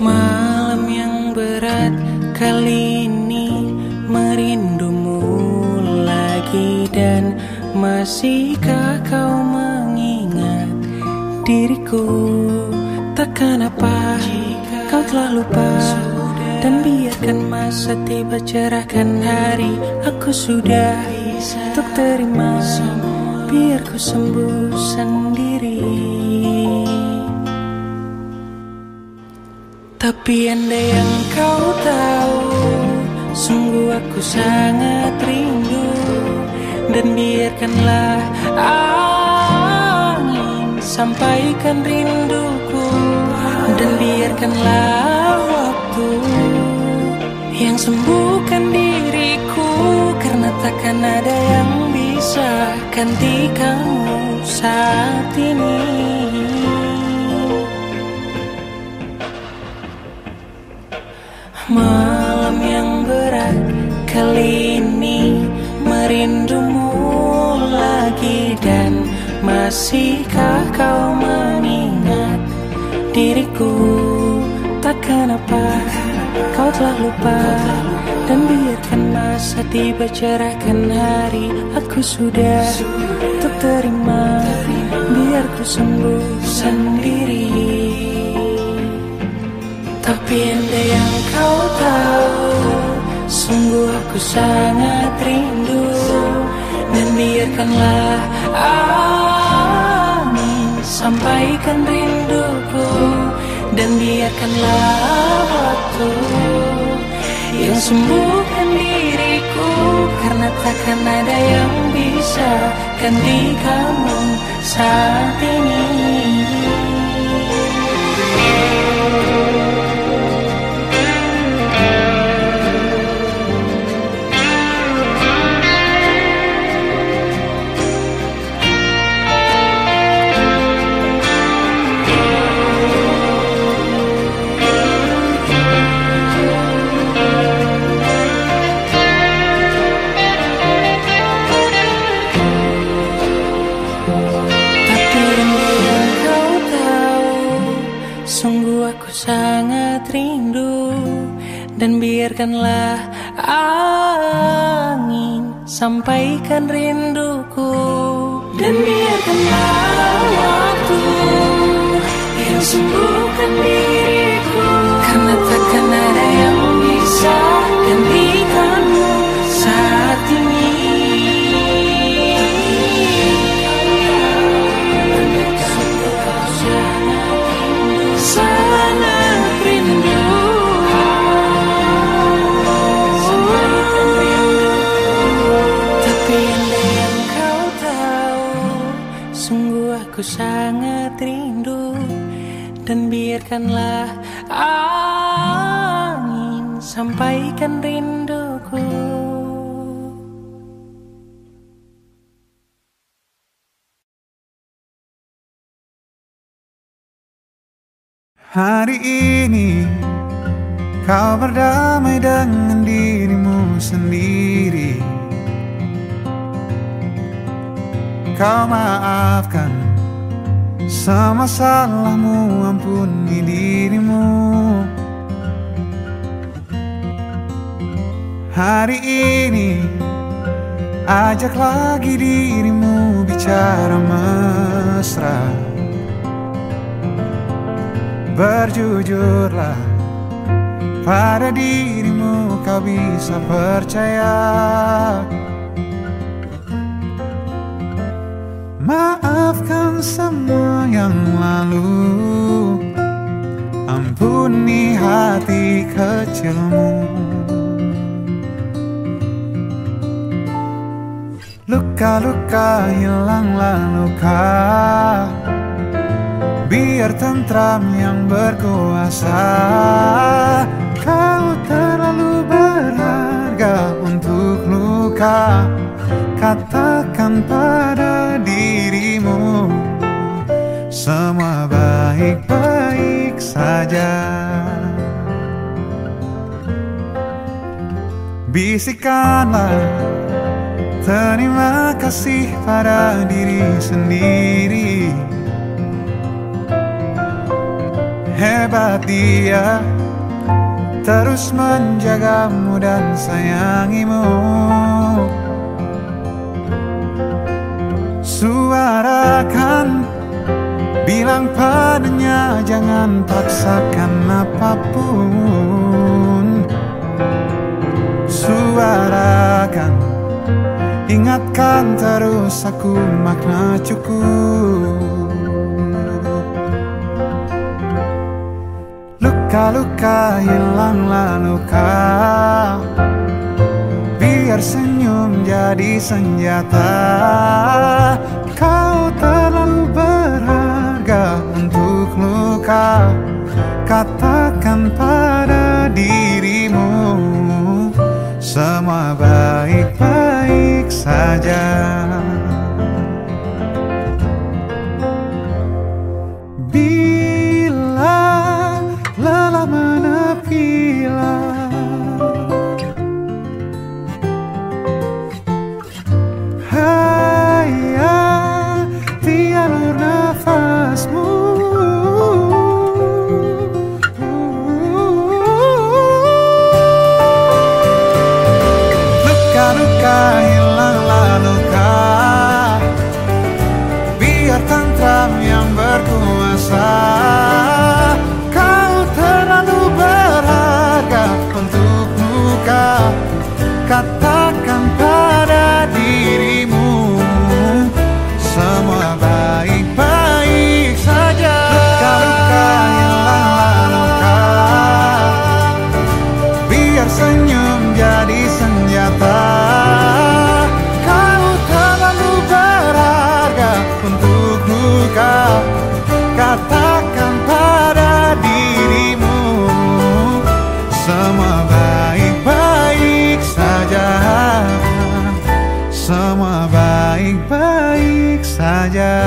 Malam yang berat kali ini merindumu lagi. Dan masihkah kau mengingat diriku? Takkan apa kau telah lupa. Dan biarkan masa tiba cerahkan hari. Aku sudah untuk terima, biar ku sembuh sendiri. Tapi andai yang kau tahu, sungguh aku sangat rindu. Dan biarkanlah angin sampaikan rinduku. Dan biarkanlah waktu yang sembuhkan diriku. Karena takkan ada yang bisa ganti kamu saat ini. Malam yang berat kali ini merindumu lagi. Dan masihkah kau mengingat diriku? Takkan apa kau telah lupa. Dan biarkan masa tiba cerahkan hari. Aku sudah untuk terima, biar ku sembuh sendiri. Tapi andai yang kau tahu, sungguh aku sangat rindu. Dan biarkanlah angin sampaikan rinduku. Dan biarkanlah waktu yang sembuhkan diriku. Karena takkan ada yang bisa ganti kamu saat ini. Sangat rindu. Dan biarkanlah angin sampaikan rinduku. Dan biarkanlah waktu yang sembuhkan diriku. Karena takkan ada yang bisa gantikanmu saat ini. Aku sangat rindu. Dan biarkanlah angin sampaikan rinduku. Hari ini kau berdamai dengan dirimu sendiri. Kau maafkan semua salahmu, ampuni dirimu. Hari ini ajak lagi dirimu bicara mesra. Berjujurlah pada dirimu, kau bisa percaya. Maafkan semua yang lalu, ampuni hati kecilmu. Luka-luka hilanglah luka, biar tentram yang berkuasa. Kau terlalu berharga untuk luka. Katakan pada dirimu, semua baik-baik saja. Bisikanlah terima kasih pada diri sendiri. Hebat dia, terus menjagamu dan sayangimu. Suarakan, bilang padanya jangan paksakan apapun. Suarakan, ingatkan terus aku makna cukup. Luka-luka hilanglah luka, biar senyum jadi senjata. Kau terlalu berharga untuk luka. Katakan pada dirimu semua baik-baik saja. Bila lelah menepilah, hayati alur nafasmu. Luka-luka hilanglah luka, biar tentram yang berkuasa. Kau terlalu berharga untuk luka. Katakan pada dirimu semua baik-baik saja. Luka-luka hilanglah luka, biar senyum jadi senjata. Kau terlalu berharga untuk luka. Katakan pada dirimu semua baik-baik saja. Semua baik-baik saja.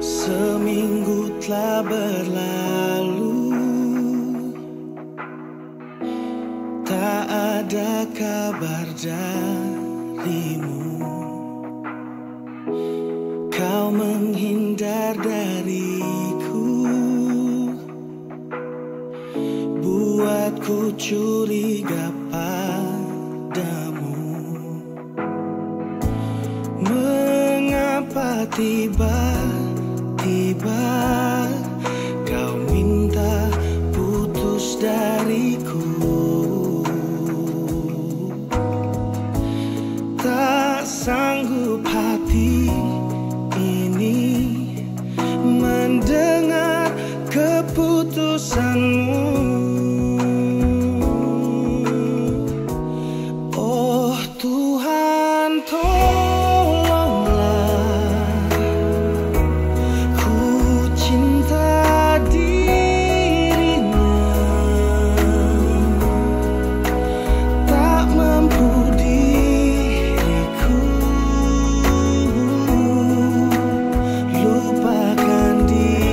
Seminggu telah berlalu, tak ada kabar darimu. Kau menghindar dariku, buatku curiga padamu. Mengapa tiba-tiba kau minta putus dariku? Tak sanggup hati ini mendengar keputusanmu. Oh Tuhan, tolonglah, ku cinta dirinya, tak mampu diriku lupakan dirinya.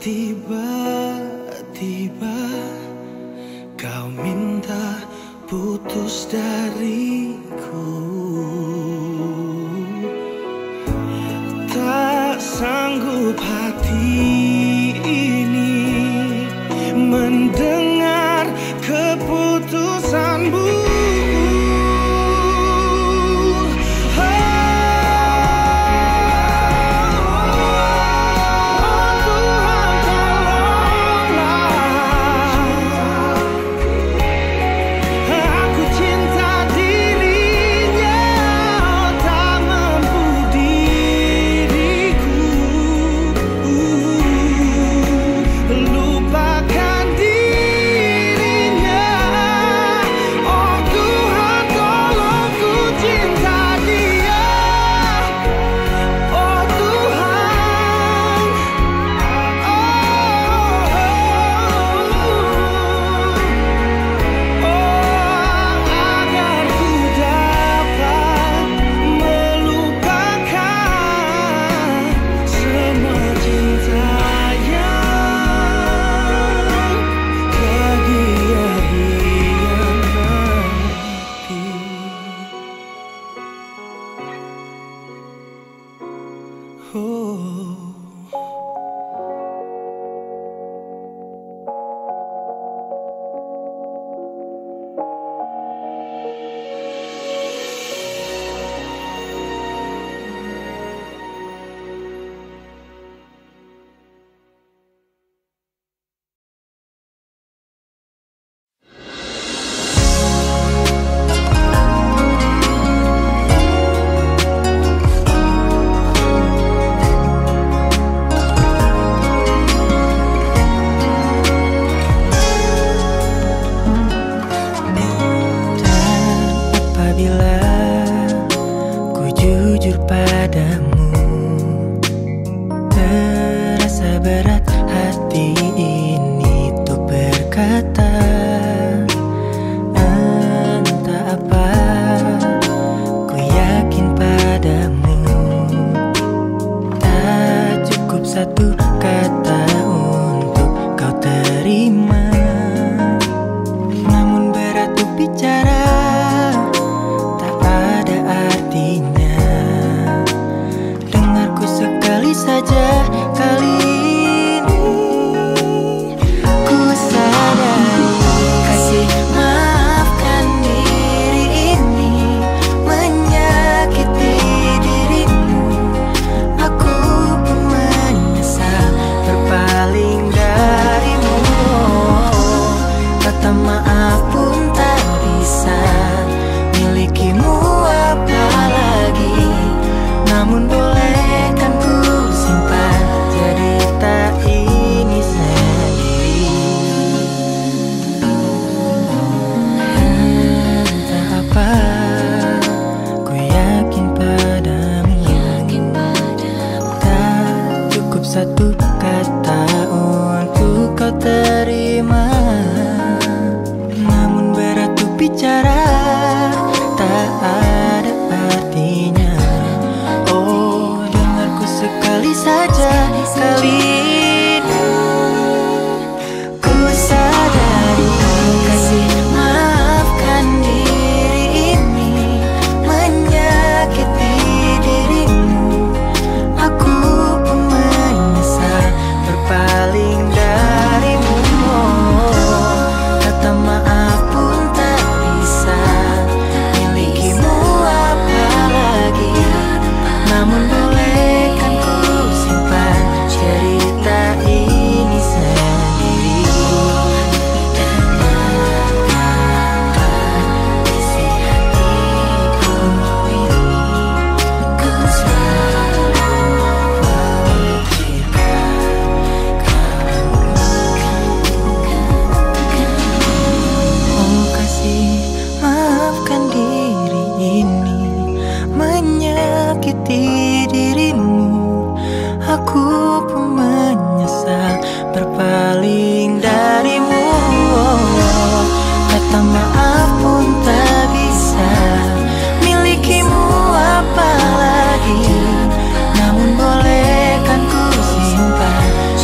Tiba-tiba kau minta putus dariku. Tak sanggup hati ini mendengar keputusanmu.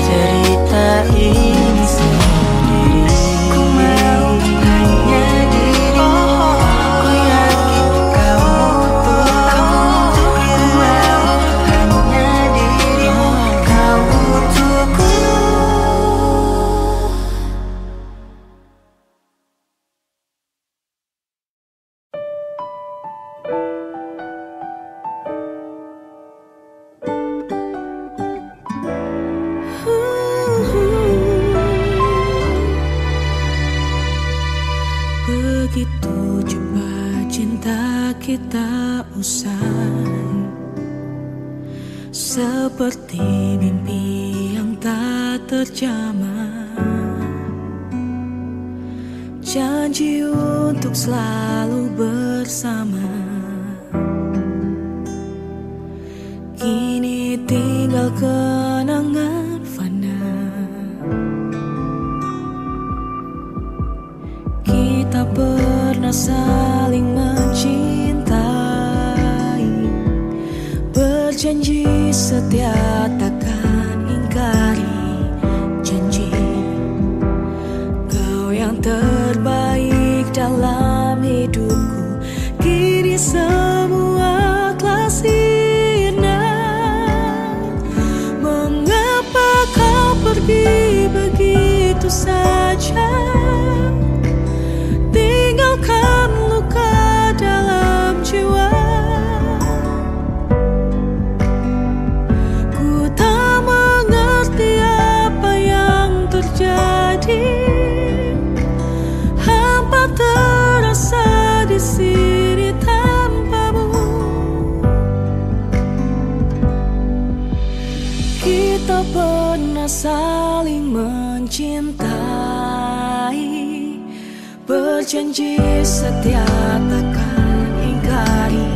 cerita tak usai, seperti mimpi yang tak terjamah. Janji untuk selalu bersama, kini tinggal kenangan fana. Kita pernah saling mencintai, berjanji setia takkan ingkari janji. Kau yang terbaik dalam hidupku, kini semua telah sirna. Mengapa kau pergi begitu saja, tinggalkan luka dalam jiwa. Ku tak mengerti apa yang terjadi, hampa terasa di sini tanpamu. Kita pernah saling mencintai, berjanji setia takkan ingkari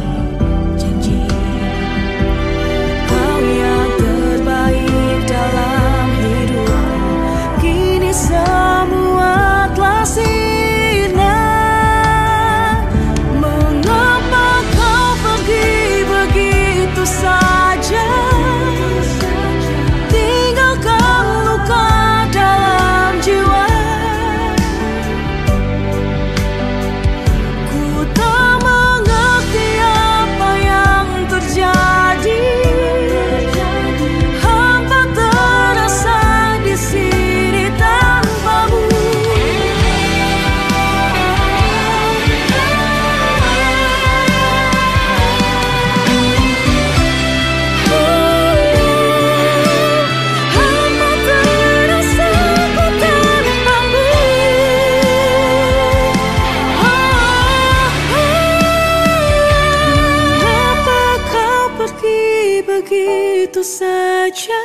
janji. Kau yang terbaik dalam hidupku, kini semua telah sirna. Mengapa kau pergi begitu saja, tinggalkan luka dalam jiwa. Begitu saja.